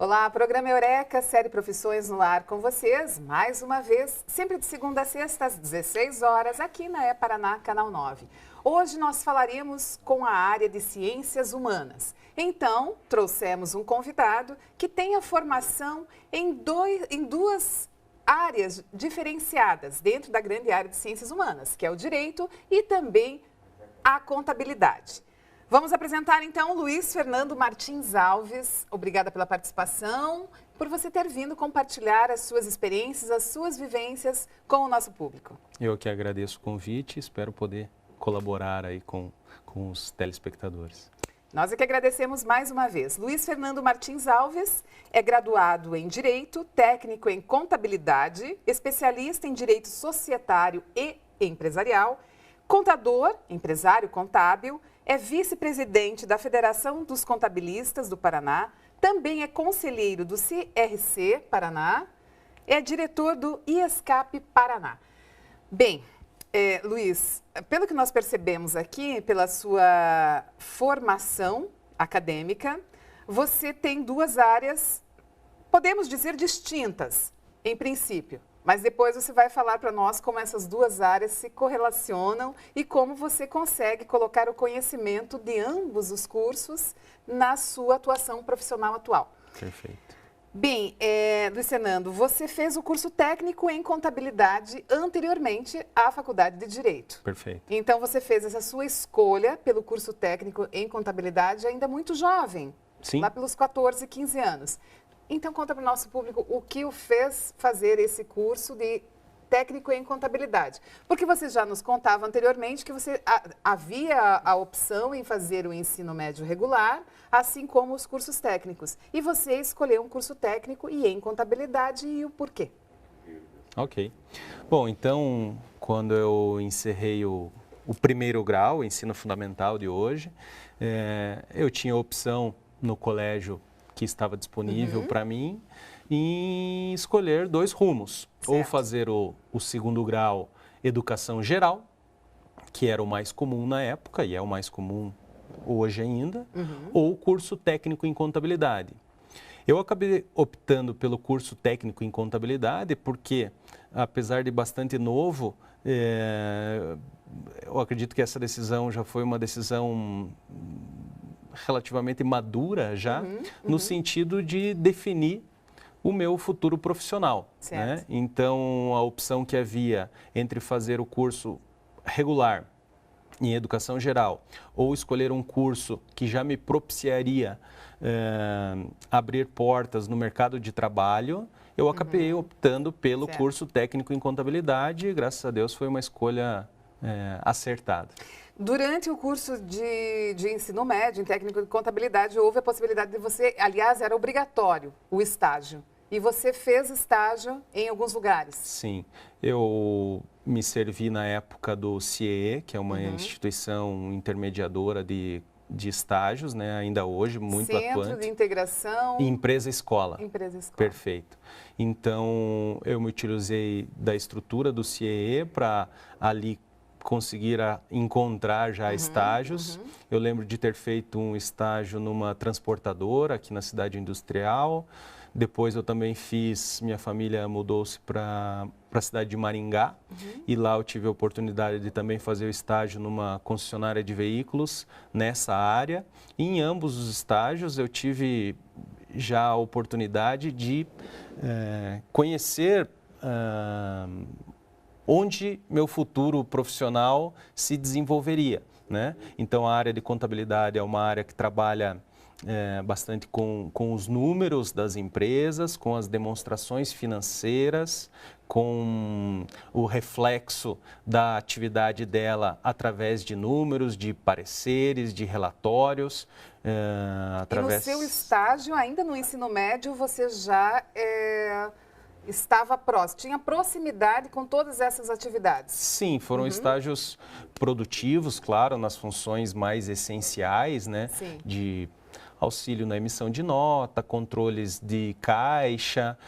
Olá, programa Eureka, série Profissões no Ar com vocês, mais uma vez, sempre de segunda a sexta, às 16 horas, aqui na Paraná, Canal 9. Hoje nós falaremos com a área de Ciências Humanas. Então, trouxemos um convidado que tem a formação em duas áreas diferenciadas dentro da grande área de Ciências Humanas, que é o Direito e também a Contabilidade. Vamos apresentar então Luiz Fernando Martins Alves. Obrigada pela participação, por você ter vindo compartilhar as suas experiências, as suas vivências com o nosso público. Eu que agradeço o convite e espero poder colaborar aí com os telespectadores. Nós é que agradecemos mais uma vez. Luiz Fernando Martins Alves é graduado em Direito, técnico em Contabilidade, especialista em Direito Societário e Empresarial, contador, empresário contábil, é vice-presidente da Federação dos Contabilistas do Paraná, também é conselheiro do CRC Paraná, é diretor do IESCAP Paraná. Bem, Luiz, pelo que nós percebemos aqui, pela sua formação acadêmica, você tem duas áreas, podemos dizer, distintas, em princípio. Mas depois você vai falar para nós como essas duas áreas se correlacionam e como você consegue colocar o conhecimento de ambos os cursos na sua atuação profissional atual. Perfeito. Bem, Luiz Fernando, você fez o curso técnico em contabilidade anteriormente à Faculdade de Direito. Perfeito. Então você fez essa sua escolha pelo curso técnico em contabilidade ainda muito jovem. Sim. Lá pelos 14, 15 anos. Então, conta para o nosso público o que o fez fazer esse curso de técnico em contabilidade. Porque você já nos contava anteriormente que você havia a opção em fazer o ensino médio regular, assim como os cursos técnicos. E você escolheu um curso técnico e em contabilidade, e o porquê? Ok. Bom, então, quando eu encerrei o primeiro grau, o ensino fundamental de hoje, eu tinha a opção no colégio que estava disponível para mim em escolher dois rumos. Certo. Ou fazer o segundo grau Educação Geral, que era o mais comum na época e é o mais comum hoje ainda, ou o curso técnico em Contabilidade. Eu acabei optando pelo curso técnico em Contabilidade porque, apesar de bastante novo, eu acredito que essa decisão já foi uma decisão relativamente madura já, no sentido de definir o meu futuro profissional. Né? Então, a opção que havia entre fazer o curso regular em Educação Geral ou escolher um curso que já me propiciaria abrir portas no mercado de trabalho, eu acabei optando pelo curso técnico em Contabilidade e, graças a Deus, foi uma escolha acertada. Durante o curso de ensino médio, em técnico de contabilidade, houve a possibilidade de você, aliás, era obrigatório o estágio. E você fez estágio em alguns lugares. Sim, eu me servi na época do CIEE, que é uma instituição intermediadora de estágios, né? Ainda hoje, muito atuante. Centro de Integração. Empresa-escola. Empresa-escola. Perfeito. Então, eu me utilizei da estrutura do CIEE para ali conseguir encontrar já estágios. Eu lembro de ter feito um estágio numa transportadora aqui na cidade industrial. Depois eu também minha família mudou-se para a cidade de Maringá e lá eu tive a oportunidade de também fazer o estágio numa concessionária de veículos nessa área. E em ambos os estágios eu tive já a oportunidade de conhecer onde meu futuro profissional se desenvolveria, né? Então, a área de contabilidade é uma área que trabalha bastante com os números das empresas, com as demonstrações financeiras, com o reflexo da atividade dela através de números, de pareceres, de relatórios. E no seu estágio, ainda no ensino médio, você já estava próximo, tinha proximidade com todas essas atividades? Sim, foram estágios produtivos, claro, nas funções mais essenciais, né? Sim. De auxílio na emissão de nota, controles de caixa,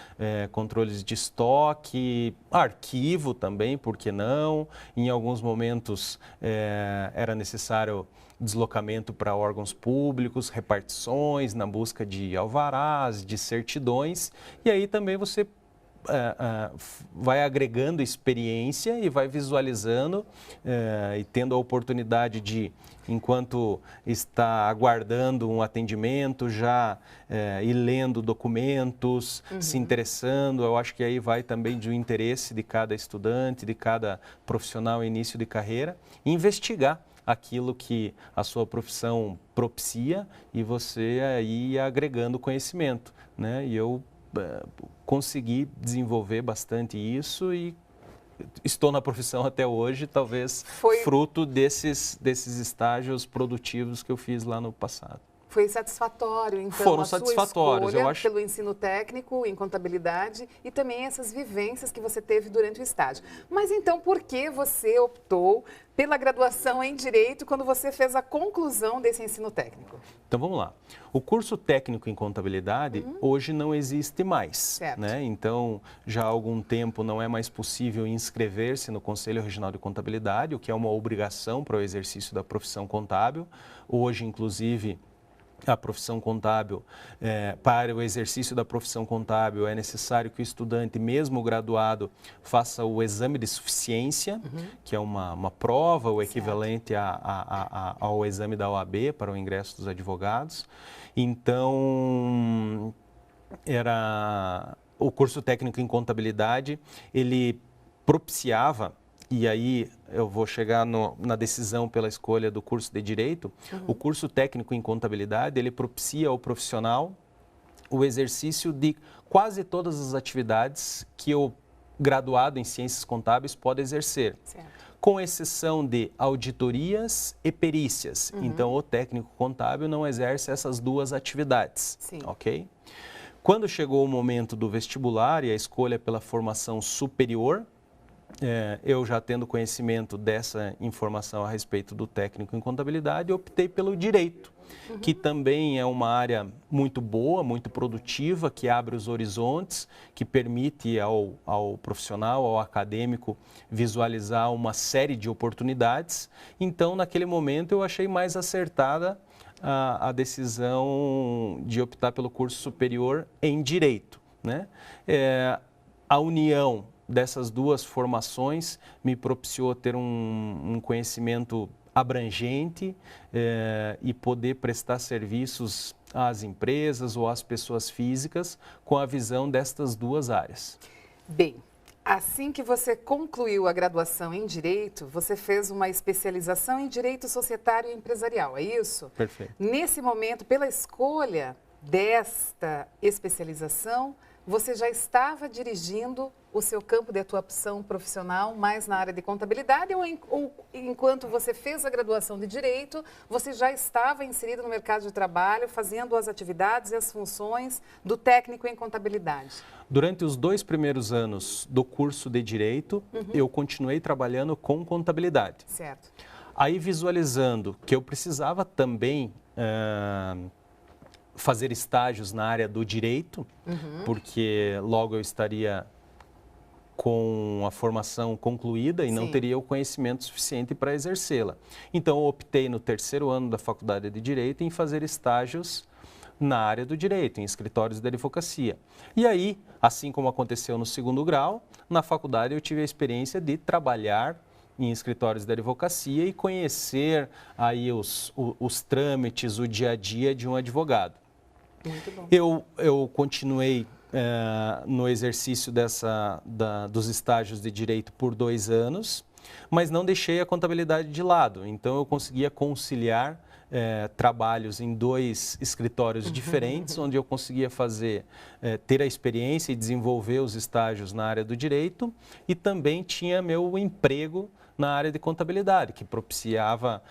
controles de estoque, arquivo também, por que não? Em alguns momentos era necessário deslocamento para órgãos públicos, repartições na busca de alvarás, de certidões, e aí também você vai agregando experiência e vai visualizando e tendo a oportunidade de, enquanto está aguardando um atendimento, já ir lendo documentos, se interessando. Eu acho que aí vai também do interesse de cada estudante, de cada profissional em início de carreira, investigar aquilo que a sua profissão propicia e você aí ir agregando conhecimento, né? E eu consegui desenvolver bastante isso e estou na profissão até hoje, talvez fruto desses estágios produtivos que eu fiz lá no passado. Foi satisfatório, então, Foram a sua satisfatórios, escolha eu acho... pelo ensino técnico em contabilidade e também essas vivências que você teve durante o estágio. Mas então, por que você optou pela graduação em Direito quando você fez a conclusão desse ensino técnico? Então, vamos lá. O curso técnico em contabilidade hoje não existe mais, certo, né? Então, já há algum tempo não é mais possível inscrever-se no Conselho Regional de Contabilidade, o que é uma obrigação para o exercício da profissão contábil. Hoje, inclusive, a profissão contábil, para o exercício da profissão contábil, é necessário que o estudante, mesmo graduado, faça o exame de suficiência, que é uma prova, o equivalente ao exame da OAB para o ingresso dos advogados. Então, o curso técnico em contabilidade, ele propiciava, e aí eu vou chegar na decisão pela escolha do curso de Direito, o curso técnico em contabilidade, ele propicia ao profissional o exercício de quase todas as atividades que o graduado em Ciências Contábeis pode exercer, certo, com exceção de auditorias e perícias. Então, o técnico contábil não exerce essas duas atividades, ok? Quando chegou o momento do vestibular e a escolha pela formação superior, eu já tendo conhecimento dessa informação a respeito do técnico em contabilidade, optei pelo Direito, que também é uma área muito boa, muito produtiva, que abre os horizontes, que permite ao profissional, ao acadêmico, visualizar uma série de oportunidades. Então, naquele momento, eu achei mais acertada a decisão de optar pelo curso superior em Direito, né? A união dessas duas formações me propiciou ter um conhecimento abrangente e poder prestar serviços às empresas ou às pessoas físicas com a visão destas duas áreas. Bem, assim que você concluiu a graduação em Direito, você fez uma especialização em Direito Societário e Empresarial, é isso? Perfeito. Nesse momento, pela escolha desta especialização, você já estava dirigindo o seu campo de atuação profissional mais na área de contabilidade ou enquanto você fez a graduação de Direito, você já estava inserido no mercado de trabalho, fazendo as atividades e as funções do técnico em contabilidade? Durante os 2 primeiros anos do curso de Direito, eu continuei trabalhando com contabilidade. Certo. Aí, visualizando que eu precisava também fazer estágios na área do direito, porque logo eu estaria com a formação concluída e não teria o conhecimento suficiente para exercê-la. Então, eu optei no 3º ano da Faculdade de Direito em fazer estágios na área do direito, em escritórios de advocacia. E aí, assim como aconteceu no 2º grau, na faculdade eu tive a experiência de trabalhar em escritórios de advocacia e conhecer aí os trâmites, o dia a dia de um advogado. Muito bom. Eu continuei no exercício dos estágios de direito por 2 anos, mas não deixei a contabilidade de lado. Então, eu conseguia conciliar trabalhos em 2 escritórios diferentes, onde eu conseguia ter a experiência e desenvolver os estágios na área do direito e também tinha meu emprego na área de contabilidade, que propiciava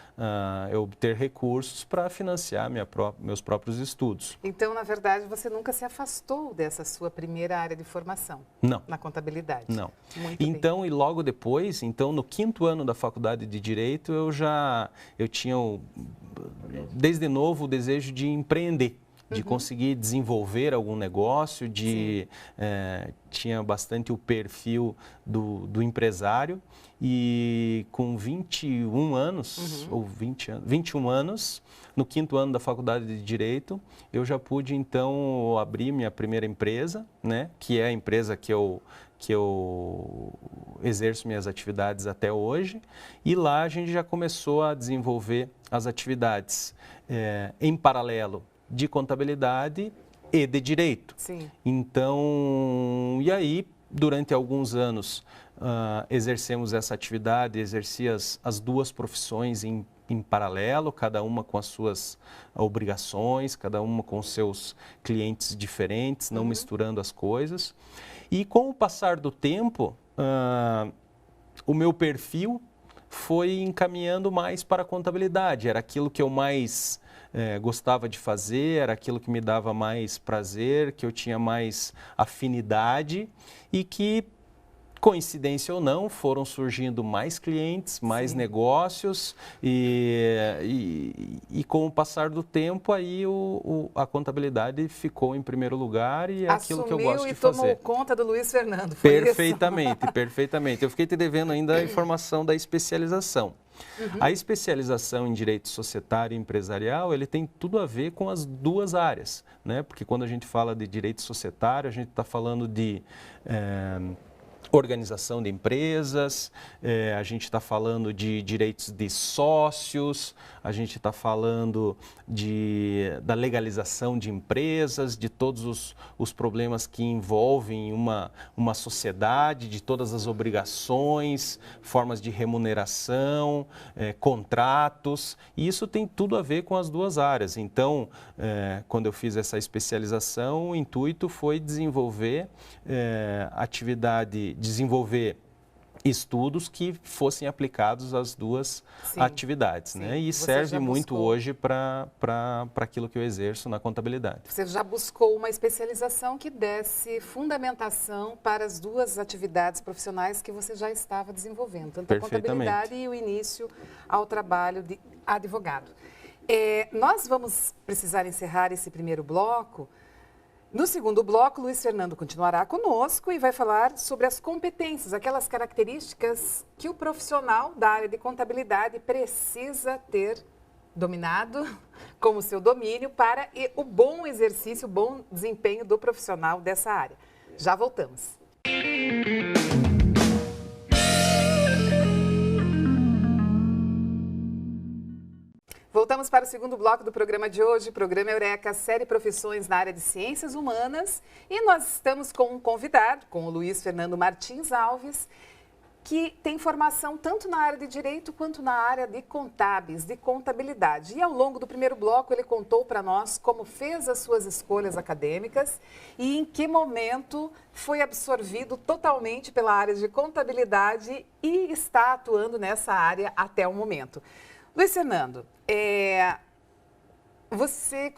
eu obter recursos para financiar meus próprios estudos. Então, na verdade, você nunca se afastou dessa sua primeira área de formação? Não. Na contabilidade? Não. Muito então, bem. E logo depois, então, no 5º ano da Faculdade de Direito, eu tinha desde novo, o desejo de empreender, de conseguir desenvolver algum negócio, tinha bastante o perfil do empresário, e com 21 anos, ou 21 anos, no 5º ano da faculdade de Direito, eu já pude, então, abrir minha primeira empresa, né, que é a empresa que eu exerço minhas atividades até hoje, e lá a gente já começou a desenvolver as atividades em paralelo de contabilidade e de direito. Sim. Então, e aí, durante alguns anos, exercemos essa atividade, exerci as duas profissões em paralelo, cada uma com as suas obrigações, cada uma com seus clientes diferentes, não misturando as coisas. E com o passar do tempo, o meu perfil foi encaminhando mais para a contabilidade. Era aquilo que eu mais gostava de fazer, era aquilo que me dava mais prazer, que eu tinha mais afinidade e que, coincidência ou não, foram surgindo mais clientes, mais negócios e com o passar do tempo aí a contabilidade ficou em primeiro lugar e é aquilo que eu gosto de fazer. Assumiu e tomou conta do Luiz Fernando, foi perfeitamente, isso? Perfeitamente. Eu fiquei te devendo ainda a informação da especialização. A especialização em direito societário e empresarial, ele tem tudo a ver com as duas áreas, né? Porque quando a gente fala de direito societário, a gente está falando de organização de empresas, a gente está falando de direitos de sócios, a gente está falando da legalização de empresas, de todos os problemas que envolvem uma sociedade, de todas as obrigações, formas de remuneração, contratos, e isso tem tudo a ver com as duas áreas. Então, quando eu fiz essa especialização, o intuito foi desenvolver desenvolver estudos que fossem aplicados às duas atividades, né? E serve muito hoje para aquilo que eu exerço na contabilidade. Você já buscou uma especialização que desse fundamentação para as duas atividades profissionais que você já estava desenvolvendo, tanto a contabilidade e o início ao trabalho de advogado. Nós vamos precisar encerrar esse primeiro bloco. No segundo bloco, Luiz Fernando continuará conosco e vai falar sobre as competências, aquelas características que o profissional da área de contabilidade precisa ter dominado como seu domínio para o bom exercício, o bom desempenho do profissional dessa área. Já voltamos. Voltamos para o segundo bloco do programa de hoje, programa Eureka, série Profissões na área de Ciências Humanas. E nós estamos com um convidado, com o Luiz Fernando Martins Alves, que tem formação tanto na área de Direito quanto na área de contábeis, de contabilidade. E ao longo do primeiro bloco ele contou para nós como fez as suas escolhas acadêmicas e em que momento foi absorvido totalmente pela área de contabilidade e está atuando nessa área até o momento. Luiz Fernando, você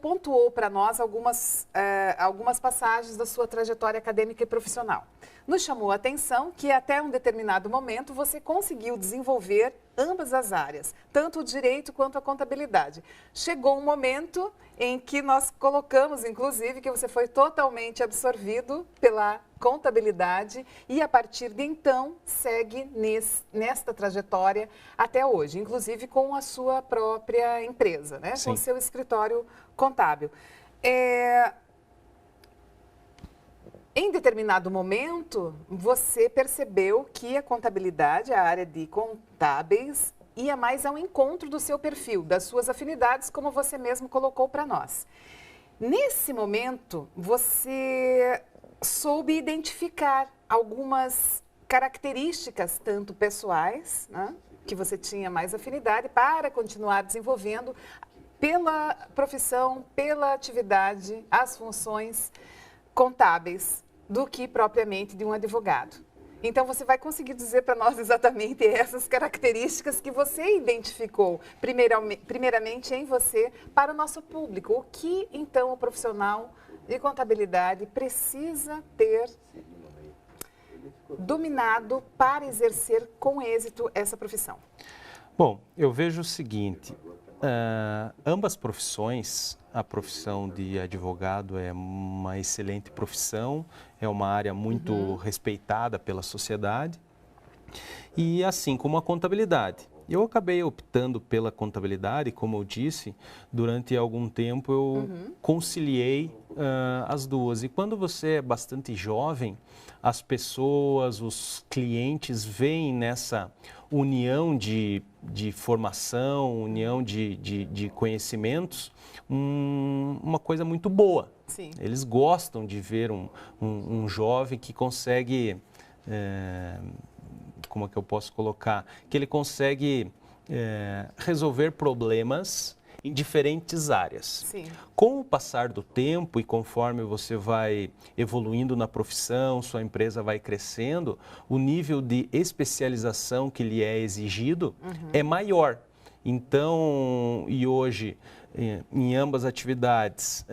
pontuou para nós algumas passagens da sua trajetória acadêmica e profissional. Nos chamou a atenção que até um determinado momento você conseguiu desenvolver ambas as áreas, tanto o direito quanto a contabilidade. Chegou um momento em que nós colocamos, inclusive, que você foi totalmente absorvido pela contabilidade e, a partir de então, segue nesta trajetória até hoje, inclusive com a sua própria empresa, né? Com o seu escritório contábil. Em determinado momento, você percebeu que a contabilidade, a área de contábeis, ia mais ao encontro do seu perfil, das suas afinidades, como você mesmo colocou para nós. Nesse momento, você soube identificar algumas características, tanto pessoais, né, que você tinha mais afinidade, para continuar desenvolvendo pela profissão, pela atividade, as funções contábeis, do que propriamente de um advogado. Então, você vai conseguir dizer para nós exatamente essas características que você identificou, primeiramente em você, para o nosso público. O que, então, o profissional de contabilidade precisa ter dominado para exercer com êxito essa profissão? Bom, eu vejo o seguinte, ambas profissões, a profissão de advogado é uma excelente profissão, é uma área muito respeitada pela sociedade, e assim como a contabilidade. Eu acabei optando pela contabilidade, como eu disse, durante algum tempo eu conciliei as duas. E quando você é bastante jovem, as pessoas, os clientes veem nessa união de formação, união de conhecimentos, uma coisa muito boa. Sim. Eles gostam de ver um jovem que consegue... como é que eu posso colocar? Que ele consegue resolver problemas em diferentes áreas. Sim. Com o passar do tempo e conforme você vai evoluindo na profissão, sua empresa vai crescendo, o nível de especialização que lhe é exigido é maior. Então, e hoje, em ambas atividades,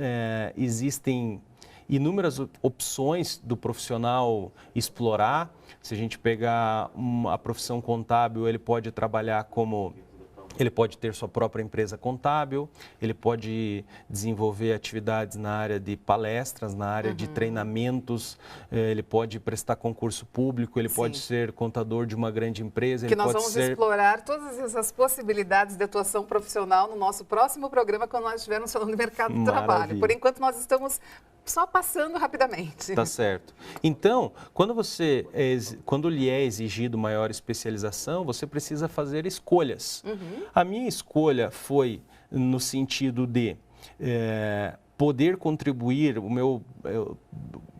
existem inúmeras opções do profissional explorar. Se a gente pegar a profissão contábil, ele pode trabalhar ele pode ter sua própria empresa contábil, ele pode desenvolver atividades na área de palestras, na área de treinamentos, ele pode prestar concurso público, ele pode ser contador de uma grande empresa. Que nós vamos explorar todas essas possibilidades de atuação profissional no nosso próximo programa, quando nós estivermos falando de mercado de trabalho. Por enquanto, nós estamos só passando rapidamente. Tá certo. Então, quando lhe é exigido maior especialização, você precisa fazer escolhas. A minha escolha foi no sentido de poder contribuir, o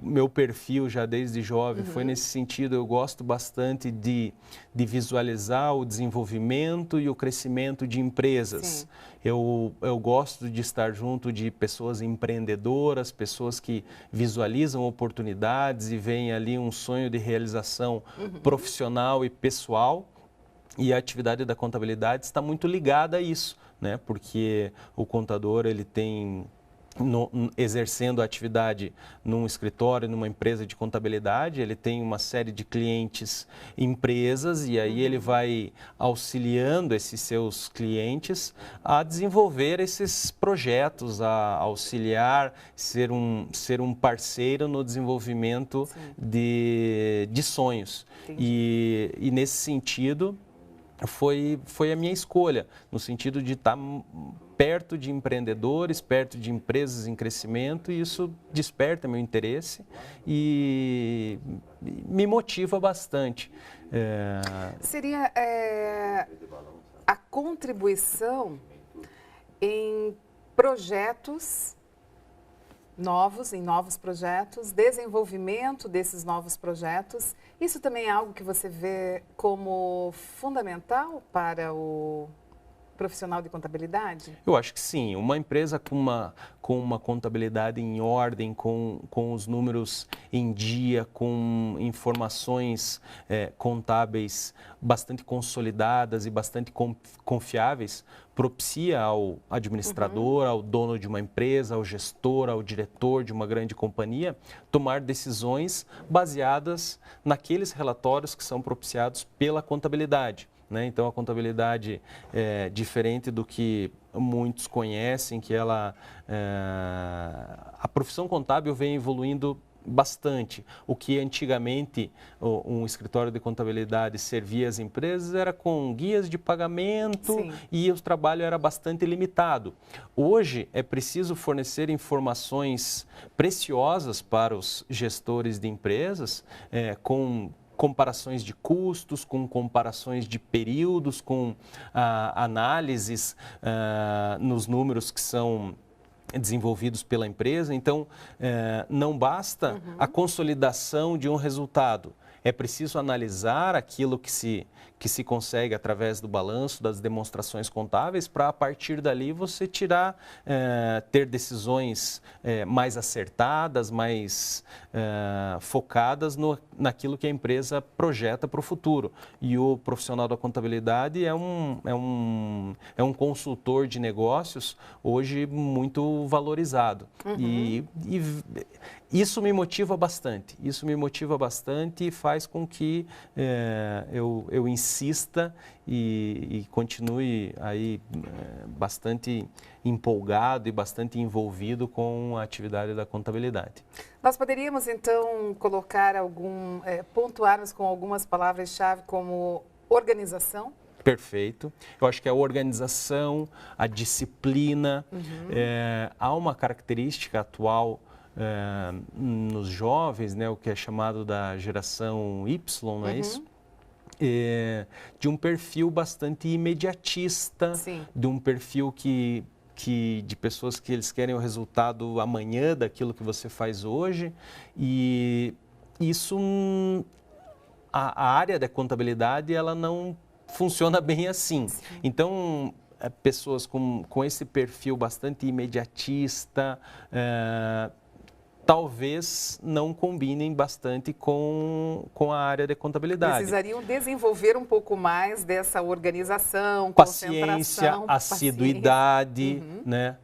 meu perfil já desde jovem foi nesse sentido. Eu gosto bastante de visualizar o desenvolvimento e o crescimento de empresas. Eu gosto de estar junto de pessoas empreendedoras, pessoas que visualizam oportunidades e veem ali um sonho de realização profissional e pessoal. E a atividade da contabilidade está muito ligada a isso, né? Porque o contador, ele tem, exercendo a atividade num escritório, numa empresa de contabilidade, ele tem uma série de clientes, empresas, e aí ele vai auxiliando esses seus clientes a desenvolver esses projetos, a auxiliar, ser um parceiro no desenvolvimento de sonhos. E nesse sentido, foi a minha escolha, no sentido de estar perto de empreendedores, perto de empresas em crescimento, e isso desperta meu interesse e me motiva bastante. Seria a contribuição em projetos novos, em novos projetos, desenvolvimento desses novos projetos. Isso também é algo que você vê como fundamental para o profissional de contabilidade? Eu acho que sim. Uma empresa com uma contabilidade em ordem, com os números em dia, com informações contábeis bastante consolidadas e bastante confiáveis, propicia ao administrador, ao dono de uma empresa, ao gestor, ao diretor de uma grande companhia, tomar decisões baseadas naqueles relatórios que são propiciados pela contabilidade. Então, a contabilidade é diferente do que muitos conhecem, que a profissão contábil vem evoluindo bastante. O que antigamente um escritório de contabilidade servia às empresas era com guias de pagamento e o trabalho era bastante limitado. Hoje é preciso fornecer informações preciosas para os gestores de empresas, com comparações de custos, com comparações de períodos, com análises nos números que são desenvolvidos pela empresa. Então, não basta a consolidação de um resultado. É preciso analisar aquilo que se consegue através do balanço, das demonstrações contábeis, para a partir dali você ter decisões mais acertadas, mais focadas naquilo que a empresa projeta para o futuro. E o profissional da contabilidade é um consultor de negócios hoje muito valorizado. E isso me motiva bastante. Isso me motiva bastante e faz com que eu insira insista e continue aí bastante empolgado e bastante envolvido com a atividade da contabilidade. Nós poderíamos, então, colocar pontuarmos com algumas palavras-chave como organização? Perfeito. Eu acho que a organização, a disciplina, há uma característica atual nos jovens, né, o que é chamado da geração Y, não é isso? De um perfil bastante imediatista, Sim. de um perfil de pessoas que eles querem o resultado amanhã daquilo que você faz hoje, e isso, a área da contabilidade, ela não funciona bem assim. Sim. Então, pessoas com esse perfil bastante imediatista, talvez não combinem bastante com a área de contabilidade. Precisariam desenvolver um pouco mais dessa organização, paciência, assiduidade, né?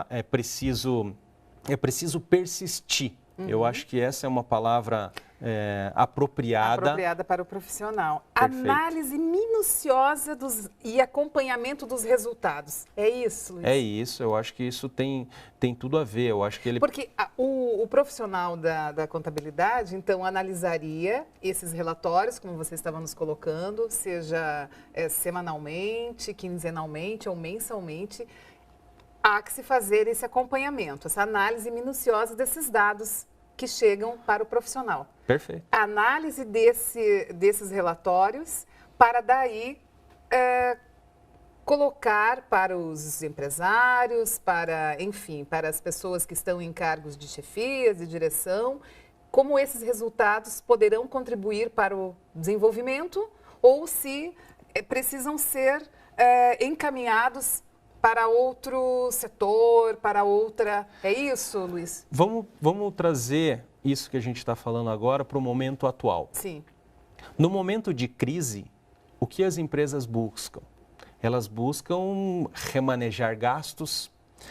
É preciso persistir. Eu acho que essa é uma palavra apropriada para o profissional. Perfeito. Análise minuciosa e acompanhamento dos resultados. É isso, Luiz? É isso, eu acho que isso tem tudo a ver. Eu acho que Porque o profissional da contabilidade, então, analisaria esses relatórios, como você estava nos colocando, seja semanalmente, quinzenalmente ou mensalmente. Há que se fazer esse acompanhamento, essa análise minuciosa desses dados que chegam para o profissional. Perfeito. A análise desses relatórios para daí colocar para os empresários, enfim, para as pessoas que estão em cargos de chefias e direção, como esses resultados poderão contribuir para o desenvolvimento ou se precisam ser encaminhados para outro setor, para outra... É isso, Luiz? Vamos trazer isso que a gente está falando agora para o momento atual. Sim. No momento de crise, o que as empresas buscam? Elas buscam remanejar gastos,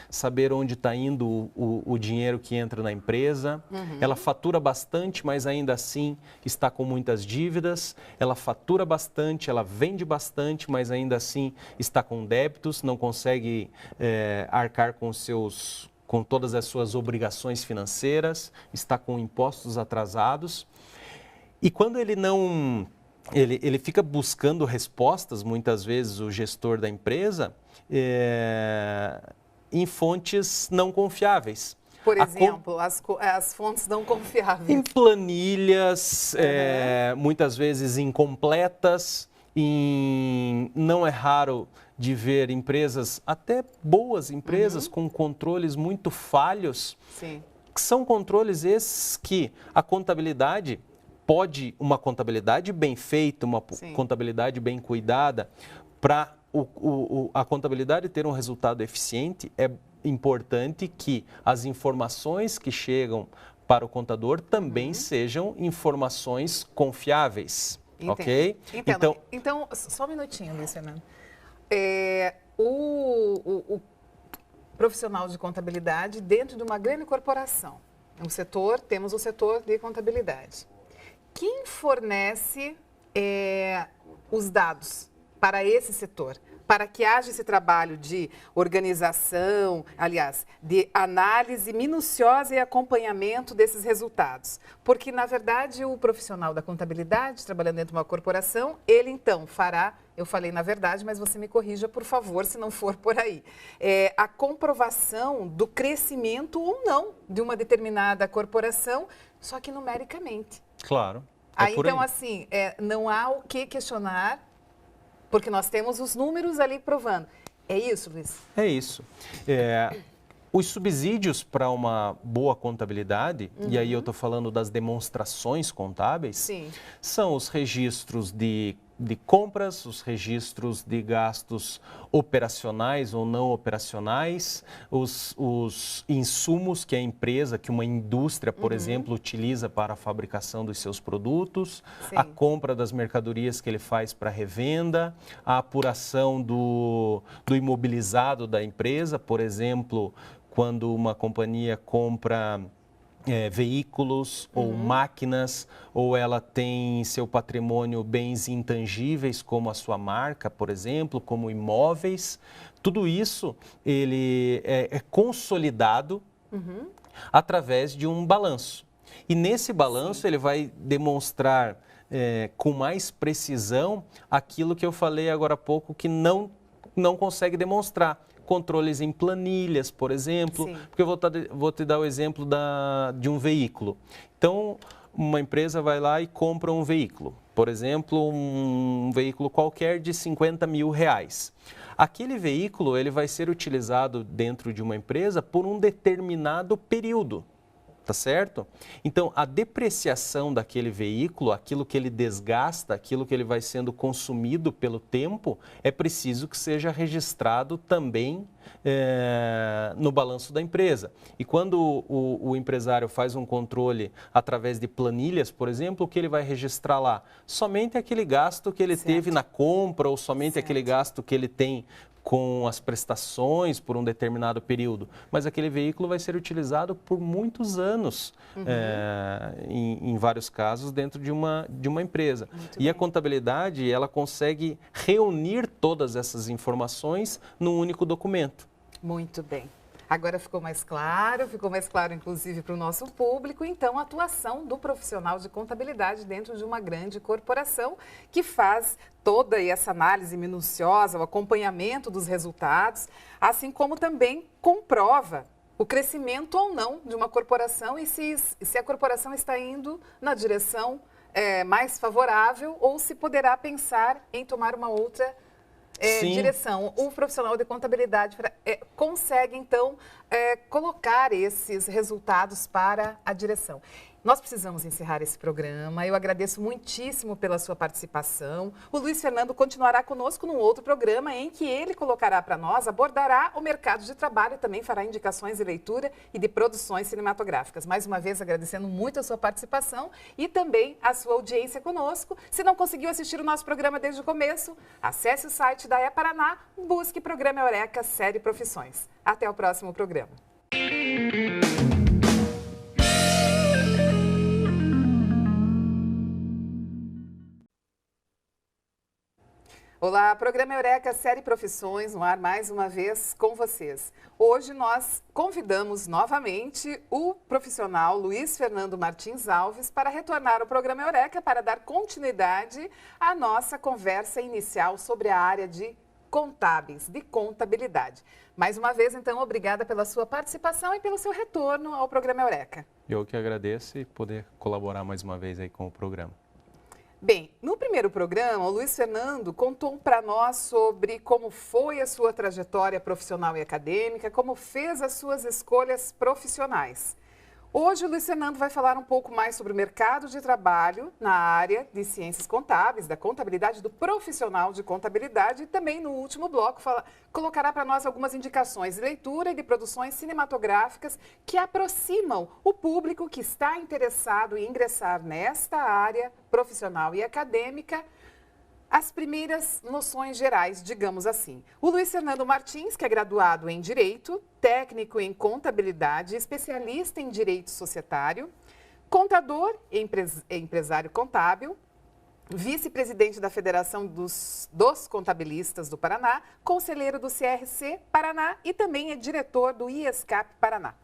saber onde está indo o dinheiro que entra na empresa. Ela fatura bastante, mas ainda assim está com muitas dívidas. Ela fatura bastante, ela vende bastante, mas ainda assim está com débitos, não consegue arcar com todas as suas obrigações financeiras, está com impostos atrasados. E quando ele não... Ele fica buscando respostas, muitas vezes, o gestor da empresa, em fontes não confiáveis. Por exemplo, as fontes não confiáveis. Em planilhas, muitas vezes incompletas. Não é raro de ver empresas, até boas empresas, com controles muito falhos. Sim. São controles esses que a contabilidade... uma contabilidade bem feita, uma Sim. contabilidade bem cuidada, para a contabilidade ter um resultado eficiente, é importante que as informações que chegam para o contador também sejam informações confiáveis. Entendo. Ok? Então, só um minutinho, Luiz Fernando. O profissional de contabilidade dentro de uma grande corporação, temos o setor de contabilidade. Quem fornece os dados para esse setor? Para que haja esse trabalho de organização, aliás, de análise minuciosa e acompanhamento desses resultados. Porque, na verdade, o profissional da contabilidade, trabalhando dentro de uma corporação, ele, então, fará, eu falei na verdade, mas você me corrija, por favor, se não for por aí, a comprovação do crescimento ou não de uma determinada corporação, só que numericamente. Claro. Então, assim, não há o que questionar, porque nós temos os números ali provando. É isso, Luiz? É isso. Os subsídios para uma boa contabilidade, e aí eu estou falando das demonstrações contábeis, Sim. São os registros de compras, os registros de gastos operacionais ou não operacionais, os insumos que a empresa, que uma indústria, por exemplo, utiliza para a fabricação dos seus produtos, Sim. A compra das mercadorias que ele faz para revenda, a apuração do imobilizado da empresa, por exemplo, quando uma companhia compra veículos ou máquinas, ou ela tem em seu patrimônio bens intangíveis, como a sua marca, por exemplo, como imóveis. Tudo isso ele é consolidado através de um balanço. E nesse balanço ele vai demonstrar com mais precisão aquilo que eu falei agora há pouco que não consegue demonstrar. Controles em planilhas, por exemplo, porque eu vou te dar o exemplo de um veículo. Então, uma empresa vai lá e compra um veículo, por exemplo, um veículo qualquer de R$50 mil. Aquele veículo ele vai ser utilizado dentro de uma empresa por um determinado período. Tá certo? Então, a depreciação daquele veículo, aquilo que ele desgasta, aquilo que ele vai sendo consumido pelo tempo, é preciso que seja registrado também no balanço da empresa. E quando o empresário faz um controle através de planilhas, por exemplo, o que ele vai registrar lá? Somente aquele gasto que ele teve na compra ou somente aquele gasto que ele tem com as prestações por um determinado período, mas aquele veículo vai ser utilizado por muitos anos, em vários casos, dentro de uma empresa. E a contabilidade, ela consegue reunir todas essas informações num único documento. Muito bem. Agora ficou mais claro inclusive para o nosso público, então a atuação do profissional de contabilidade dentro de uma grande corporação que faz toda essa análise minuciosa, o acompanhamento dos resultados, assim como também comprova o crescimento ou não de uma corporação e se a corporação está indo na direção mais favorável ou se poderá pensar em tomar uma outra direção. O profissional de contabilidade consegue, então, colocar esses resultados para a direção. Nós precisamos encerrar esse programa. Eu agradeço muitíssimo pela sua participação. O Luiz Fernando continuará conosco num outro programa em que ele colocará para nós, abordará o mercado de trabalho e também fará indicações de leitura e de produções cinematográficas. Mais uma vez, agradecendo muito a sua participação e também a sua audiência conosco. Se não conseguiu assistir o nosso programa desde o começo, acesse o site da E-Paraná, busque Programa Eureka Série Profissões. Até o próximo programa. Olá, Programa Eureka Série Profissões, no ar mais uma vez com vocês. Hoje nós convidamos novamente o profissional Luiz Fernando Martins Alves para retornar ao Programa Eureka para dar continuidade à nossa conversa inicial sobre a área de contábeis, de contabilidade. Mais uma vez, então, obrigada pela sua participação e pelo seu retorno ao Programa Eureka. Eu que agradeço e poder colaborar mais uma vez aí com o programa. Bem, no primeiro programa, o Luiz Fernando contou para nós sobre como foi a sua trajetória profissional e acadêmica, como fez as suas escolhas profissionais. Hoje, o Luiz Fernando vai falar um pouco mais sobre o mercado de trabalho na área de ciências contábeis, da contabilidade, do profissional de contabilidade e também, no último bloco, colocará para nós algumas indicações de leitura e de produções cinematográficas que aproximam o público que está interessado em ingressar nesta área profissional e acadêmica, as primeiras noções gerais, digamos assim. O Luiz Fernando Martins, que é graduado em Direito, técnico em Contabilidade, especialista em Direito Societário, contador e empresário contábil, vice-presidente da Federação dos Contabilistas do Paraná, conselheiro do CRC Paraná e também é diretor do IESCAP Paraná.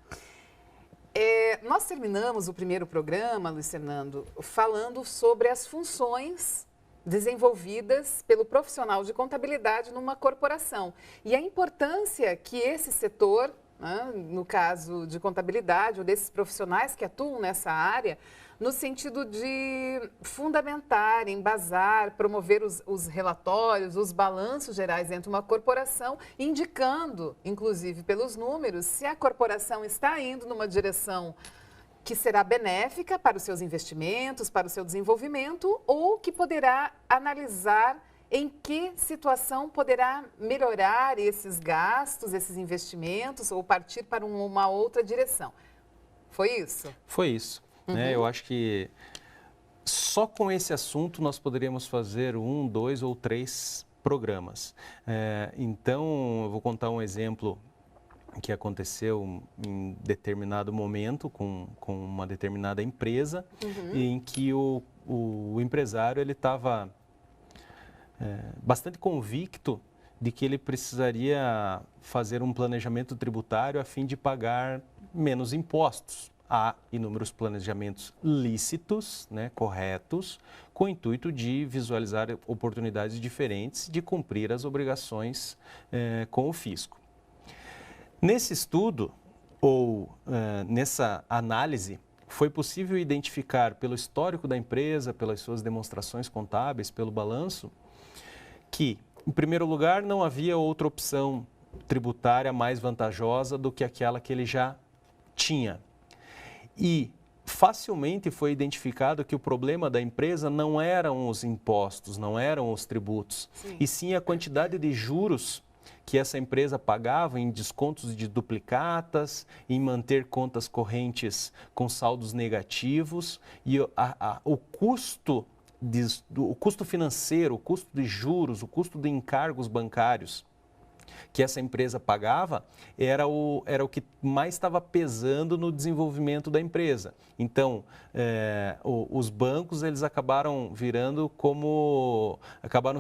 Nós terminamos o primeiro programa, Luiz Fernando, falando sobre as funções desenvolvidas pelo profissional de contabilidade numa corporação. E a importância que esse setor, né, no caso de contabilidade, ou desses profissionais que atuam nessa área, no sentido de fundamentar, embasar, promover os relatórios, os balanços gerais dentro de uma corporação, indicando, inclusive pelos números, se a corporação está indo numa direção que será benéfica para os seus investimentos, para o seu desenvolvimento, ou que poderá analisar em que situação poderá melhorar esses gastos, esses investimentos, ou partir para uma outra direção. Foi isso? Foi isso. Né? Eu acho que só com esse assunto nós poderíamos fazer 1, 2 ou 3 programas. Então, eu vou contar um exemplo que aconteceu em determinado momento com uma determinada empresa, em que o empresário ele estava bastante convicto de que ele precisaria fazer um planejamento tributário a fim de pagar menos impostos. Há inúmeros planejamentos lícitos, né, corretos, com o intuito de visualizar oportunidades diferentes de cumprir as obrigações com o fisco. Nesse estudo, ou nessa análise, foi possível identificar pelo histórico da empresa, pelas suas demonstrações contábeis, pelo balanço, que, em primeiro lugar, não havia outra opção tributária mais vantajosa do que aquela que ele já tinha. E facilmente foi identificado que o problema da empresa não eram os impostos, não eram os tributos, e sim a quantidade de juros que essa empresa pagava em descontos de duplicatas, em manter contas correntes com saldos negativos, e o custo financeiro, o custo de juros, o custo de encargos bancários que essa empresa pagava era o que mais estava pesando no desenvolvimento da empresa. Então, os bancos eles acabaram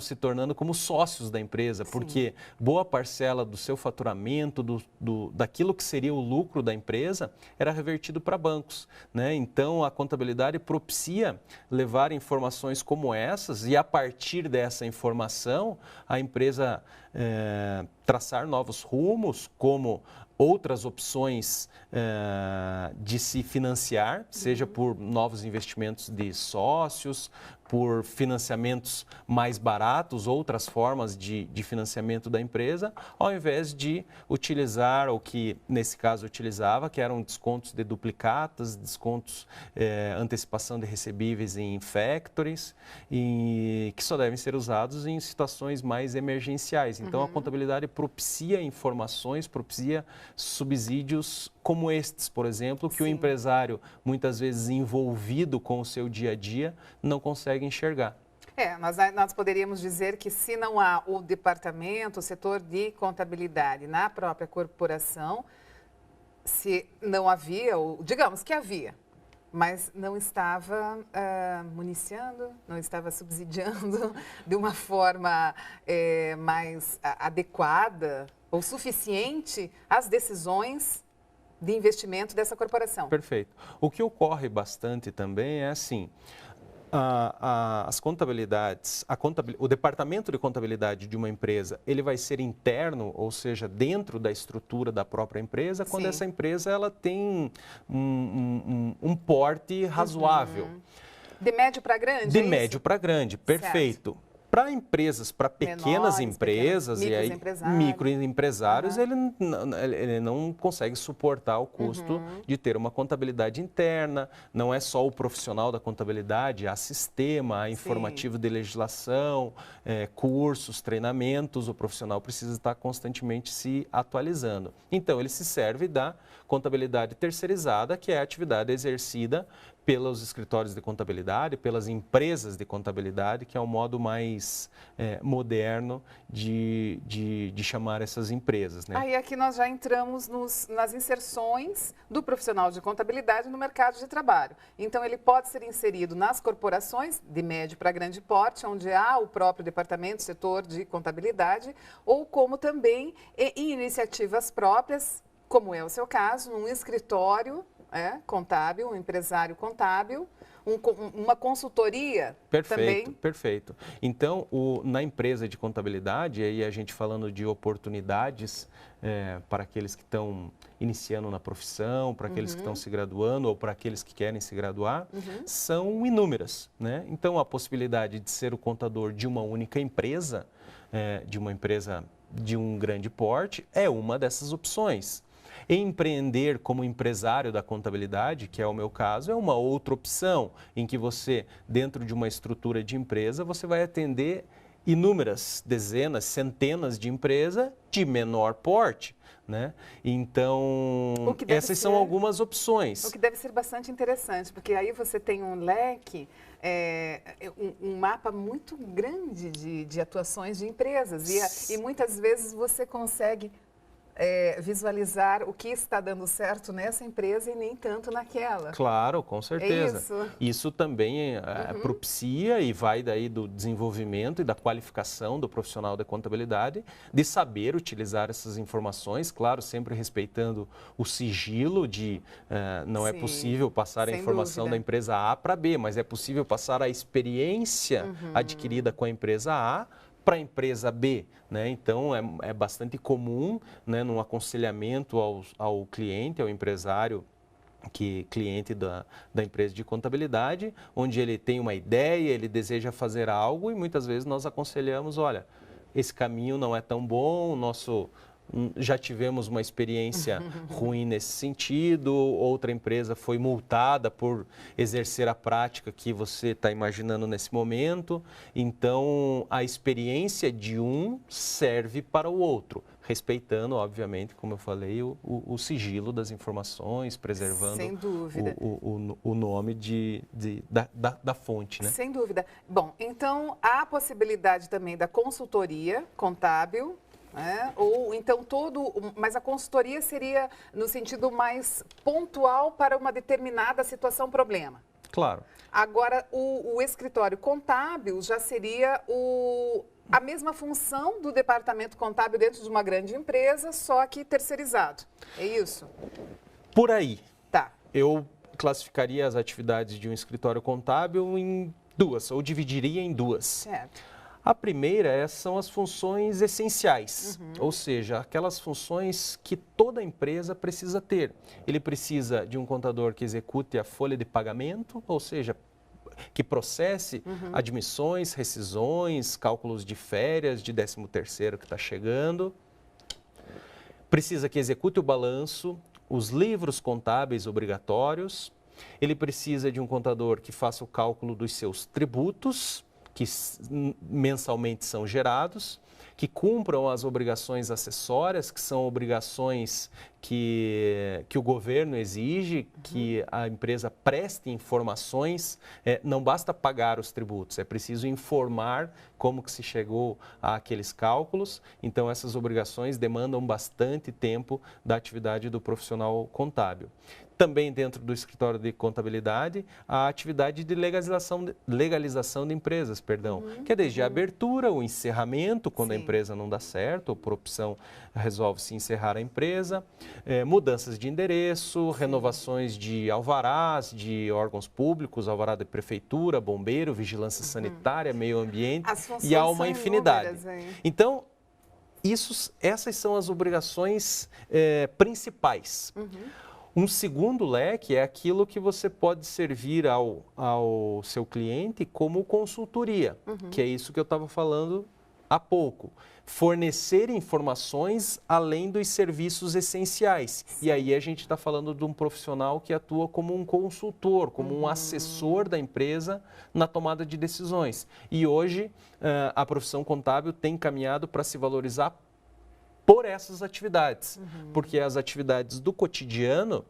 se tornando como sócios da empresa, porque boa parcela do seu faturamento, daquilo que seria o lucro da empresa, era revertido para bancos, né? Então, a contabilidade propicia levar informações como essas e, a partir dessa informação, a empresa traçar novos rumos, como outras opções de se financiar, seja por novos investimentos de sócios, por financiamentos mais baratos, outras formas de financiamento da empresa, ao invés de utilizar o que, nesse caso, utilizava, que eram descontos de duplicatas, descontos, antecipação de recebíveis em factories, e que só devem ser usados em situações mais emergenciais. Então, a contabilidade propicia informações, propicia subsídios como estes, por exemplo, que o empresário, muitas vezes envolvido com o seu dia a dia, não consegue enxergar. Nós poderíamos dizer que se não há o departamento, o setor de contabilidade na própria corporação, se não havia, digamos que havia, mas não estava municiando, não estava subsidiando de uma forma mais adequada ou suficiente as decisões de investimento dessa corporação. Perfeito. O que ocorre bastante também é assim, as contabilidades, o departamento de contabilidade de uma empresa, ele vai ser interno, ou seja, dentro da estrutura da própria empresa, quando essa empresa ela tem um porte razoável. De médio para grande? De médio para grande, perfeito. Certo. Para empresas, para pequenas empresas e aí microempresários, ele não consegue suportar o custo de ter uma contabilidade interna. Não é só o profissional da contabilidade, há sistema, há informativo de legislação, cursos, treinamentos. O profissional precisa estar constantemente se atualizando. Então, ele se serve da contabilidade terceirizada, que é a atividade exercida pelos escritórios de contabilidade, pelas empresas de contabilidade, que é o modo mais moderno de chamar essas empresas, né? Aí aqui nós já entramos nas inserções do profissional de contabilidade no mercado de trabalho. Então, ele pode ser inserido nas corporações de médio para grande porte, onde há o próprio departamento, setor de contabilidade, ou como também em iniciativas próprias, como é o seu caso, num escritório contábil, um empresário contábil, uma consultoria também. Perfeito. Então, na empresa de contabilidade, aí a gente falando de oportunidades para aqueles que estão iniciando na profissão, para aqueles que estão se graduando ou para aqueles que querem se graduar, são inúmeras, né? Então, a possibilidade de ser o contador de uma única empresa, de uma empresa de um grande porte, é uma dessas opções. Empreender como empresário da contabilidade, que é o meu caso, é uma outra opção, em que você, dentro de uma estrutura de empresa, você vai atender inúmeras, dezenas, centenas de empresas de menor porte, né? Então, essas são algumas opções. O que deve ser bastante interessante, porque aí você tem um leque, um mapa muito grande de atuações de empresas e muitas vezes você consegue visualizar o que está dando certo nessa empresa e nem tanto naquela. Claro, com certeza. É isso. Isso também propicia e vai daí do desenvolvimento e da qualificação do profissional da contabilidade, de saber utilizar essas informações, claro, sempre respeitando o sigilo de não é possível passar a informação da empresa A para B, mas é possível passar a experiência adquirida com a empresa A para a empresa B, né? Então, é bastante comum, né, num aconselhamento ao cliente, ao empresário, cliente da empresa de contabilidade, onde ele tem uma ideia, ele deseja fazer algo e muitas vezes nós aconselhamos, olha, esse caminho não é tão bom, já tivemos uma experiência ruim nesse sentido, outra empresa foi multada por exercer a prática que você está imaginando nesse momento. Então, a experiência de um serve para o outro, respeitando, obviamente, como eu falei, o sigilo das informações, preservando sem dúvida o nome da fonte, né? Sem dúvida. Bom, então há a possibilidade também da consultoria contábil, ou então mas a consultoria seria no sentido mais pontual para uma determinada situação, problema. Claro. Agora, o escritório contábil já seria a mesma função do departamento contábil dentro de uma grande empresa, só que terceirizado. É isso? Por aí. Tá. Eu classificaria as atividades de um escritório contábil em duas, ou dividiria em duas. Certo. A primeira são as funções essenciais, ou seja, aquelas funções que toda empresa precisa ter. Ele precisa de um contador que execute a folha de pagamento, ou seja, que processe admissões, rescisões, cálculos de férias, de 13º que está chegando. Precisa que execute o balanço, os livros contábeis obrigatórios. Ele precisa de um contador que faça o cálculo dos seus tributos, que mensalmente são gerados, que cumpram as obrigações acessórias, que são obrigações que o governo exige, que a empresa preste informações. Não basta pagar os tributos, é preciso informar como que se chegou àqueles cálculos. Então, essas obrigações demandam bastante tempo da atividade do profissional contábil. Também dentro do escritório de contabilidade, a atividade de legalização de empresas, que é desde a abertura, o encerramento, quando a empresa não dá certo, ou por opção resolve-se encerrar a empresa, mudanças de endereço, renovações de alvarás, de órgãos públicos, alvará de prefeitura, bombeiro, vigilância sanitária, meio ambiente, e há uma infinidade. Então, essas são as obrigações principais. Um segundo leque é aquilo que você pode servir ao seu cliente como consultoria, que é isso que eu estava falando há pouco. Fornecer informações além dos serviços essenciais. E aí a gente está falando de um profissional que atua como um consultor, como um assessor da empresa na tomada de decisões. E hoje a profissão contábil tem caminhado para se valorizar por essas atividades, porque as atividades do cotidiano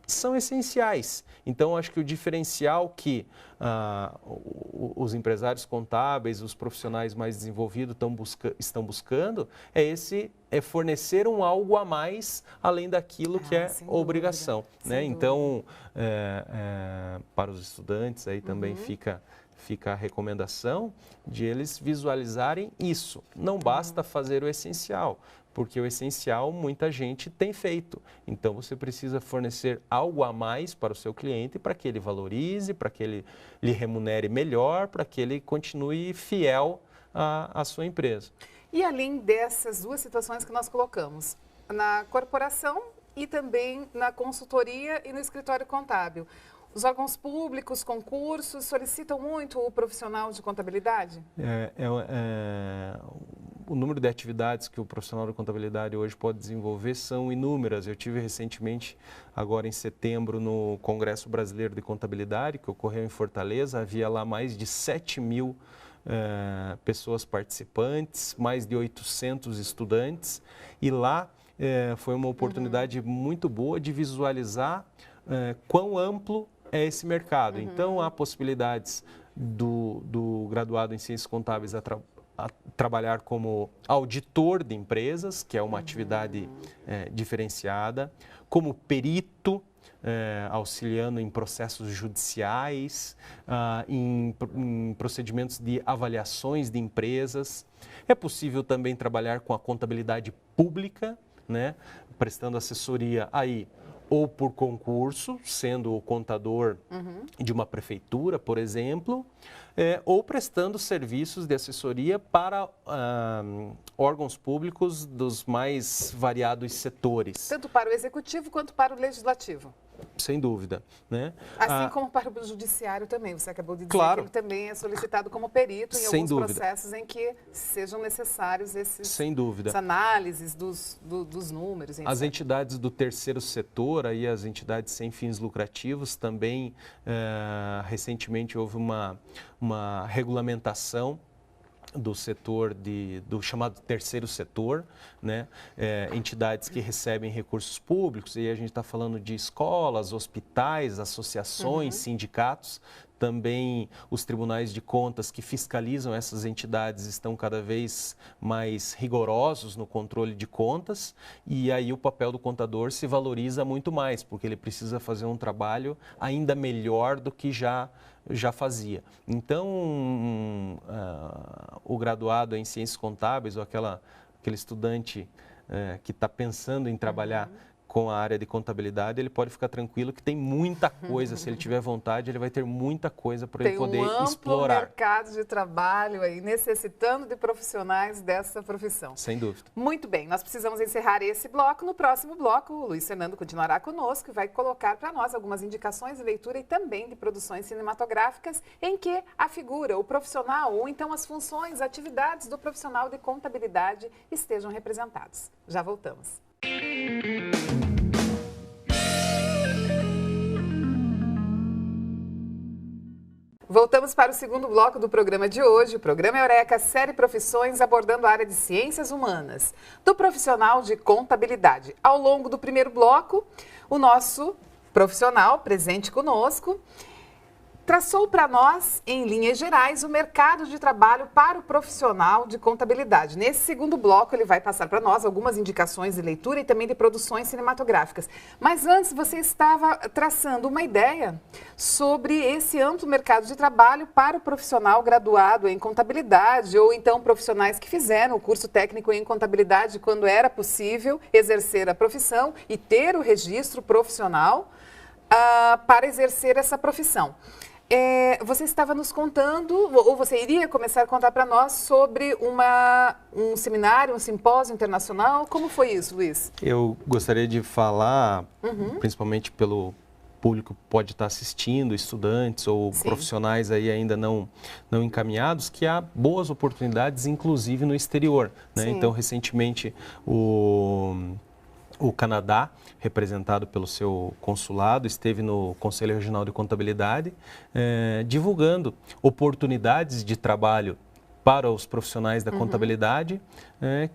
são essenciais. Então, acho que o diferencial que os empresários contábeis, os profissionais mais desenvolvidos estão buscando é fornecer algo a mais além daquilo que é obrigação. Né? Então, para os estudantes aí também fica a recomendação de eles visualizarem isso. Não basta fazer o essencial, porque o essencial muita gente tem feito. Então, você precisa fornecer algo a mais para o seu cliente para que ele valorize, para que ele lhe remunere melhor, para que ele continue fiel à sua empresa. E além dessas duas situações que nós colocamos, na corporação e também na consultoria e no escritório contábil, os órgãos públicos, concursos, solicitam muito o profissional de contabilidade? O número de atividades que o profissional de contabilidade hoje pode desenvolver são inúmeras. Eu tive recentemente, agora em setembro, no Congresso Brasileiro de Contabilidade, que ocorreu em Fortaleza. Havia lá mais de 7.000 pessoas participantes, mais de 800 estudantes. E lá foi uma oportunidade muito boa de visualizar quão amplo é esse mercado. Então, há possibilidades do graduado em Ciências Contábeis trabalhar como auditor de empresas, que é uma atividade diferenciada, como perito, auxiliando em processos judiciais, em procedimentos de avaliações de empresas. É possível também trabalhar com a contabilidade pública, né, prestando assessoria aí, ou por concurso, sendo o contador de uma prefeitura, por exemplo, ou prestando serviços de assessoria para órgãos públicos dos mais variados setores. Tanto para o executivo quanto para o legislativo. Sem dúvida, né? Assim como para o judiciário também. Você acabou de dizer claro. que ele também é solicitado como perito em Sem alguns dúvida. processos em que sejam necessários Sem dúvida. essas análises dos números. As entidades do terceiro setor, aí as entidades sem fins lucrativos, também recentemente houve uma regulamentação do setor do chamado terceiro setor, né? Entidades que recebem recursos públicos, e a gente está falando de escolas, hospitais, associações, sindicatos. Também os tribunais de contas que fiscalizam essas entidades estão cada vez mais rigorosos no controle de contas, e aí o papel do contador se valoriza muito mais, porque ele precisa fazer um trabalho ainda melhor do que já fazia. Então, o graduado em ciências contábeis, ou aquele estudante que está pensando em trabalhar com a área de contabilidade, ele pode ficar tranquilo que tem muita coisa. Se ele tiver vontade, ele vai ter muita coisa para ele poder explorar. Tem um amplo mercado de trabalho aí, necessitando de profissionais dessa profissão. Sem dúvida. Muito bem, nós precisamos encerrar esse bloco. No próximo bloco, o Luiz Fernando continuará conosco e vai colocar para nós algumas indicações de leitura e também de produções cinematográficas em que a figura, o profissional, ou então as funções, atividades do profissional de contabilidade estejam representados. Já voltamos. Voltamos para o segundo bloco do programa de hoje. O programa Eureka, série Profissões, abordando a área de ciências humanas, do profissional de contabilidade. Ao longo do primeiro bloco, o nosso profissional presente conosco traçou para nós, em linhas gerais, o mercado de trabalho para o profissional de contabilidade. Nesse segundo bloco, ele vai passar para nós algumas indicações de leitura e também de produções cinematográficas. Mas antes, você estava traçando uma ideia sobre esse amplo mercado de trabalho para o profissional graduado em contabilidade, ou então profissionais que fizeram o curso técnico em contabilidade quando era possível exercer a profissão e ter o registro profissional para exercer essa profissão. Você estava nos contando, ou você iria começar a contar para nós sobre um seminário, um simpósio internacional. Como foi isso, Luiz? Eu gostaria de falar, principalmente pelo público que pode estar assistindo, estudantes ou profissionais aí ainda não encaminhados, que há boas oportunidades, inclusive no exterior, né? Então, recentemente, o Canadá, representado pelo seu consulado, esteve no Conselho Regional de Contabilidade, divulgando oportunidades de trabalho para os profissionais da contabilidade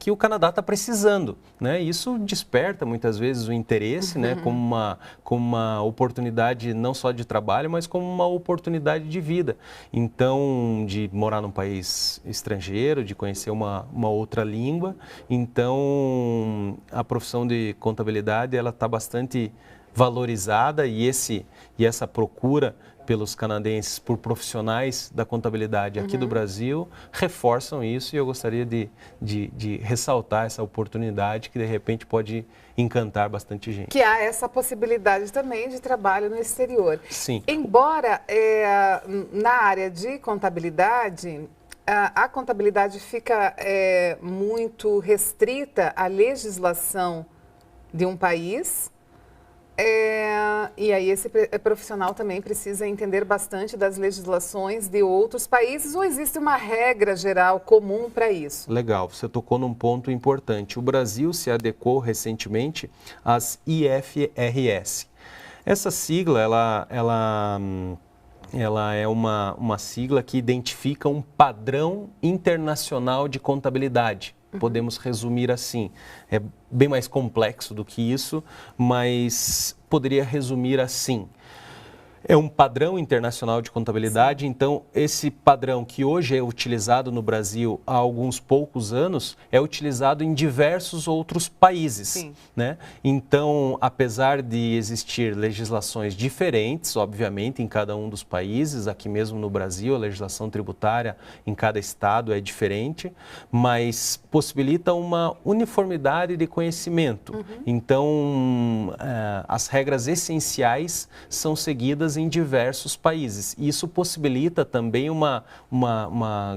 que o Canadá está precisando, né? Isso desperta muitas vezes o interesse, né? Como uma oportunidade não só de trabalho, mas como uma oportunidade de vida. Então, de morar num país estrangeiro, de conhecer uma outra língua. Então, a profissão de contabilidade ela está bastante valorizada, e essa procura pelos canadenses por profissionais da contabilidade aqui do Brasil reforçam isso, e eu gostaria de ressaltar essa oportunidade que de repente pode encantar bastante gente. Que há essa possibilidade também de trabalho no exterior. Sim. Embora na área de contabilidade, a contabilidade fica muito restrita à legislação de um país. E aí esse profissional também precisa entender bastante das legislações de outros países, ou existe uma regra geral comum para isso? Legal, você tocou num ponto importante. O Brasil se adequou recentemente às IFRS. Essa sigla, ela é uma sigla que identifica um padrão internacional de contabilidade. Podemos resumir assim. É bem mais complexo do que isso, mas poderia resumir assim. É um padrão internacional de contabilidade, então esse padrão que hoje é utilizado no Brasil há alguns poucos anos é utilizado em diversos outros países, né? Então, apesar de existir legislações diferentes, obviamente, em cada um dos países, aqui mesmo no Brasil, a legislação tributária em cada estado é diferente, mas possibilita uma uniformidade de conhecimento. Então, as regras essenciais são seguidas em diversos países. Isso possibilita também uma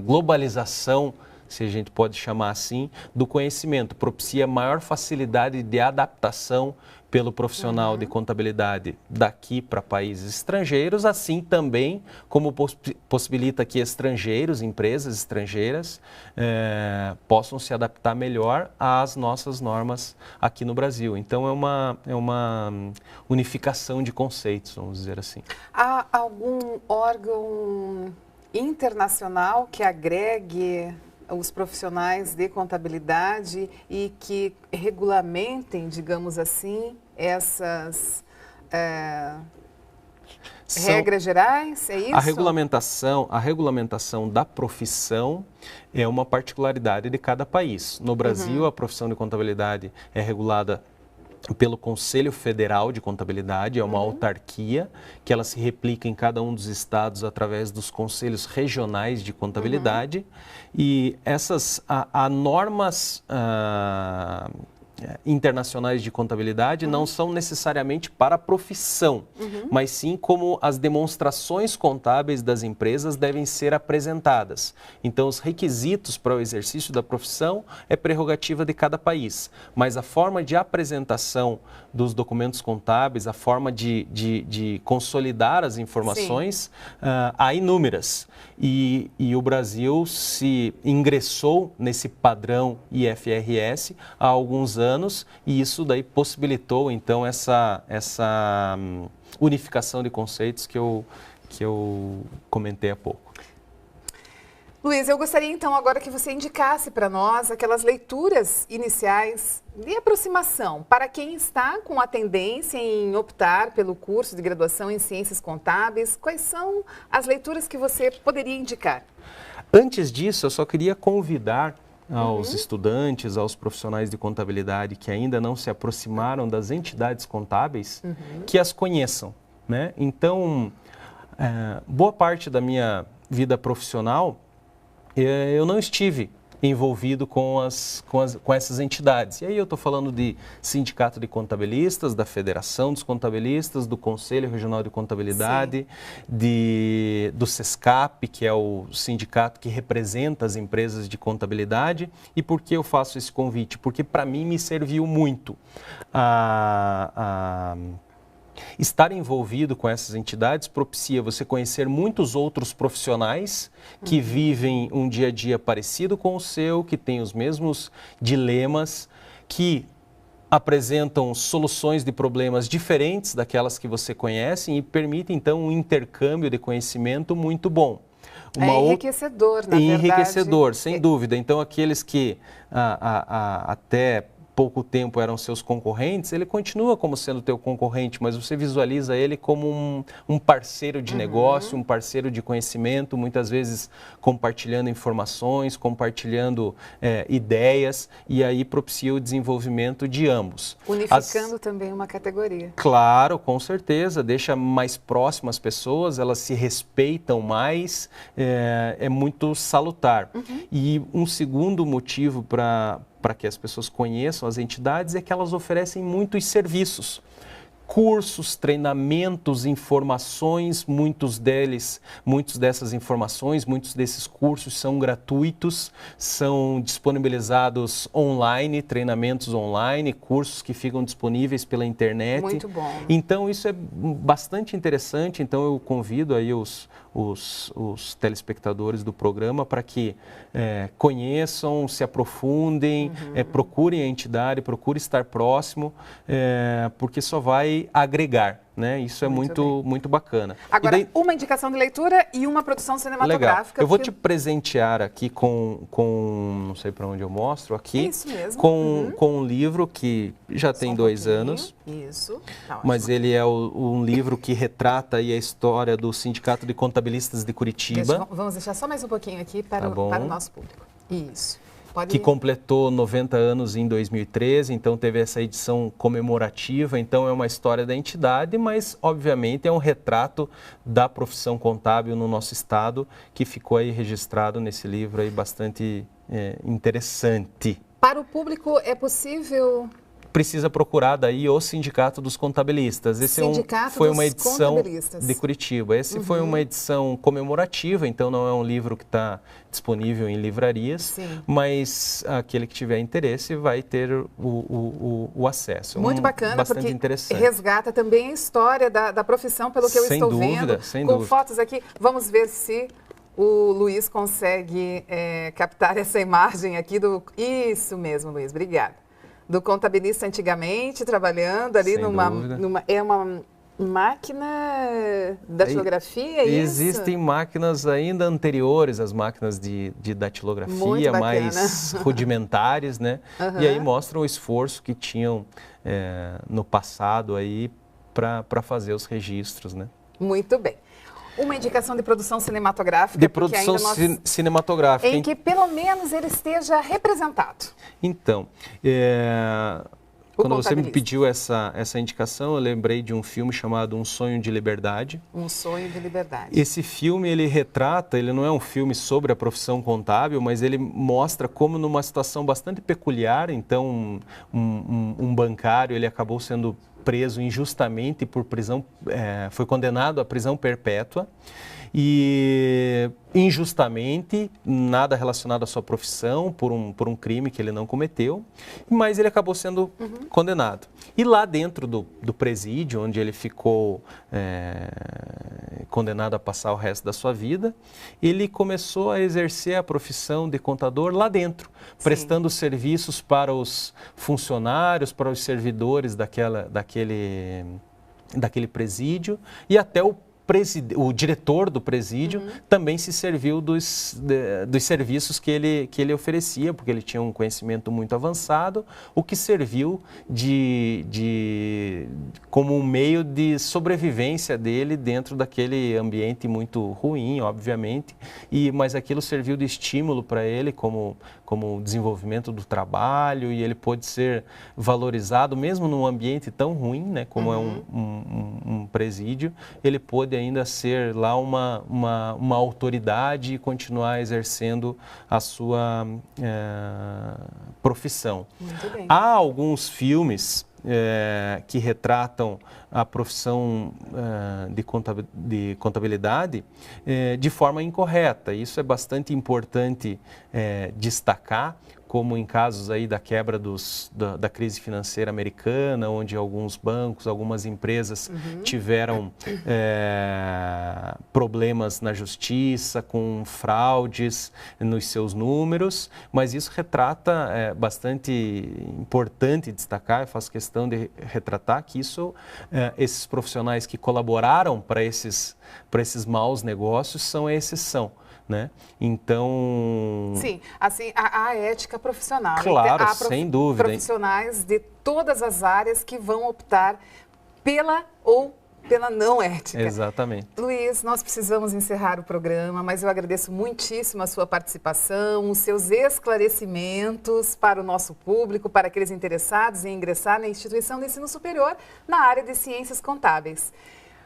globalização, se a gente pode chamar assim, do conhecimento, propicia maior facilidade de adaptação pelo profissional de contabilidade daqui para países estrangeiros, assim também como possibilita que estrangeiros, empresas estrangeiras, possam se adaptar melhor às nossas normas aqui no Brasil. Então, é uma unificação de conceitos, vamos dizer assim. Há algum órgão internacional que agregue os profissionais de contabilidade e que regulamentem, digamos assim, essas regras gerais? É isso? A regulamentação da profissão é uma particularidade de cada país. No Brasil, a profissão de contabilidade é regulada pelo Conselho Federal de Contabilidade, é uma autarquia que ela se replica em cada um dos estados através dos conselhos regionais de contabilidade e há normas internacionais de contabilidade não são necessariamente para a profissão, mas sim como as demonstrações contábeis das empresas devem ser apresentadas. Então, os requisitos para o exercício da profissão é prerrogativa de cada país, mas a forma de apresentação dos documentos contábeis, a forma de consolidar as informações, há inúmeras. E o Brasil se ingressou nesse padrão IFRS há alguns anos e isso daí possibilitou então essa unificação de conceitos que eu comentei há pouco. Luiz, eu gostaria então agora que você indicasse para nós aquelas leituras iniciais de aproximação para quem está com a tendência em optar pelo curso de graduação em Ciências Contábeis. Quais são as leituras que você poderia indicar? Antes disso, eu só queria convidar aos estudantes, aos profissionais de contabilidade que ainda não se aproximaram das entidades contábeis, que as conheçam, né? Então, boa parte da minha vida profissional, eu não estive envolvido com essas entidades. E aí eu estou falando de Sindicato de Contabilistas, da Federação dos Contabilistas, do Conselho Regional de Contabilidade, do SESCAP, que é o sindicato que representa as empresas de contabilidade. E por que eu faço esse convite? Porque para mim me serviu muito estar envolvido com essas entidades propicia você conhecer muitos outros profissionais que vivem um dia a dia parecido com o seu, que têm os mesmos dilemas, que apresentam soluções de problemas diferentes daquelas que você conhece e permite, então, um intercâmbio de conhecimento muito bom. Enriquecedor, na verdade. Enriquecedor, sem dúvida. Então, aqueles que até pouco tempo eram seus concorrentes, ele continua como sendo teu concorrente, mas você visualiza ele como um parceiro de negócio, um parceiro de conhecimento, muitas vezes compartilhando informações, compartilhando ideias, e aí propicia o desenvolvimento de ambos. Unificando também uma categoria. Claro, com certeza, deixa mais próximo as pessoas, elas se respeitam mais, é muito salutar. E um segundo motivo para que as pessoas conheçam as entidades é que elas oferecem muitos serviços. Cursos, treinamentos, informações, muitos dessas informações, muitos desses cursos são gratuitos, são disponibilizados online, treinamentos online, cursos que ficam disponíveis pela internet. Muito bom. Então, isso é bastante interessante, então eu convido aí os telespectadores do programa para que conheçam, se aprofundem, procurem a entidade, procurem estar próximo, porque só vai vai agregar, né? Isso é muito bacana. Agora, uma indicação de leitura e uma produção cinematográfica. Legal. Eu vou te presentear aqui com não sei para onde eu mostro, aqui. Isso mesmo. Com um livro que já tem 2 anos. Isso. Tá, mas ele é um livro que retrata aí a história do Sindicato de Contabilistas de Curitiba. Vamos deixar só mais um pouquinho aqui para o nosso público. Isso. Que completou 90 anos em 2013, então teve essa edição comemorativa, então é uma história da entidade, mas obviamente é um retrato da profissão contábil no nosso estado, que ficou aí registrado nesse livro aí bastante interessante. Para o público é possível... Precisa procurar daí o Sindicato dos Contabilistas. Esse foi uma edição de Curitiba. Esse foi uma edição comemorativa, então não é um livro que está disponível em livrarias, mas aquele que tiver interesse vai ter o acesso. Muito bacana, bastante porque interessante. Resgata também a história da profissão, pelo que eu estou vendo. Sem com dúvida. Fotos aqui. Vamos ver se o Luiz consegue captar essa imagem aqui do... Isso mesmo, Luiz, obrigada. Do contabilista antigamente, trabalhando ali numa máquina da datilografia, é isso? Existem máquinas ainda anteriores às máquinas de datilografia, mais rudimentares, né? E aí mostram o esforço que tinham no passado aí para fazer os registros, né? Muito bem. Uma indicação de produção cinematográfica. De produção cinematográfica. Em que pelo menos ele esteja representado. Então, quando você me pediu essa indicação, eu lembrei de um filme chamado Um Sonho de Liberdade. Um Sonho de Liberdade. Esse filme, ele retrata, ele não é um filme sobre a profissão contábil, mas ele mostra como numa situação bastante peculiar, então um bancário, ele acabou sendo preso injustamente por prisão, foi condenado à prisão perpétua e injustamente, nada relacionado à sua profissão, por um crime que ele não cometeu, mas ele acabou sendo condenado. E lá dentro do presídio, onde ele ficou condenado a passar o resto da sua vida, ele começou a exercer a profissão de contador lá dentro, prestando serviços para os funcionários, para os servidores daquele presídio e até o diretor do presídio também se serviu dos serviços que ele oferecia, porque ele tinha um conhecimento muito avançado, o que serviu como um meio de sobrevivência dele dentro daquele ambiente muito ruim, obviamente, mas aquilo serviu de estímulo para ele como desenvolvimento do trabalho, e ele pôde ser valorizado mesmo num ambiente tão ruim, né, como é um presídio, ele pôde ainda ser lá uma autoridade e continuar exercendo a sua profissão. Muito bem. Há alguns filmes que retratam a profissão de contabilidade de forma incorreta. Isso é bastante importante destacar, como em casos aí da quebra da crise financeira americana, onde alguns bancos, algumas empresas tiveram problemas na justiça, com fraudes nos seus números, mas isso retrata, bastante importante destacar, eu faço questão de retratar que esses profissionais que colaboraram para esses maus negócios são a exceção. Né? Então... Sim, assim, a ética profissional. Claro, sem dúvida. Profissionais de todas as áreas que vão optar pela não ética. Exatamente. Luiz, nós precisamos encerrar o programa, mas eu agradeço muitíssimo a sua participação, os seus esclarecimentos para o nosso público, para aqueles interessados em ingressar na instituição de ensino superior na área de ciências contábeis.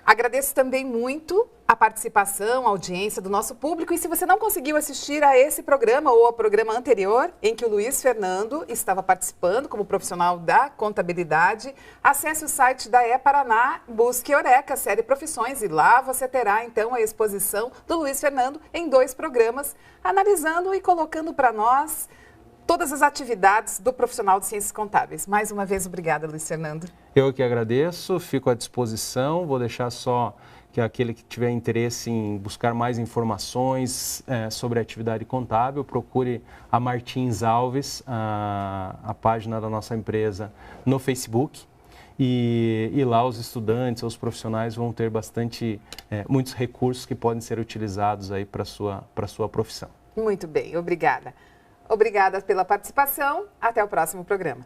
Agradeço também muito a participação, a audiência do nosso público, e se você não conseguiu assistir a esse programa ou ao programa anterior, em que o Luiz Fernando estava participando como profissional da contabilidade, acesse o site da E-Paraná, busque Eureka, série Profissões, e lá você terá então a exposição do Luiz Fernando em 2 programas, analisando e colocando para nós todas as atividades do profissional de ciências contábeis. Mais uma vez, obrigada, Luiz Fernando. Eu que agradeço, fico à disposição, vou deixar só que aquele que tiver interesse em buscar mais informações sobre a atividade contábil, procure a Martins Alves, a página da nossa empresa no Facebook, E lá os estudantes, os profissionais vão ter muitos recursos que podem ser utilizados aí para a sua profissão. Muito bem, obrigada. Obrigada pela participação. Até o próximo programa.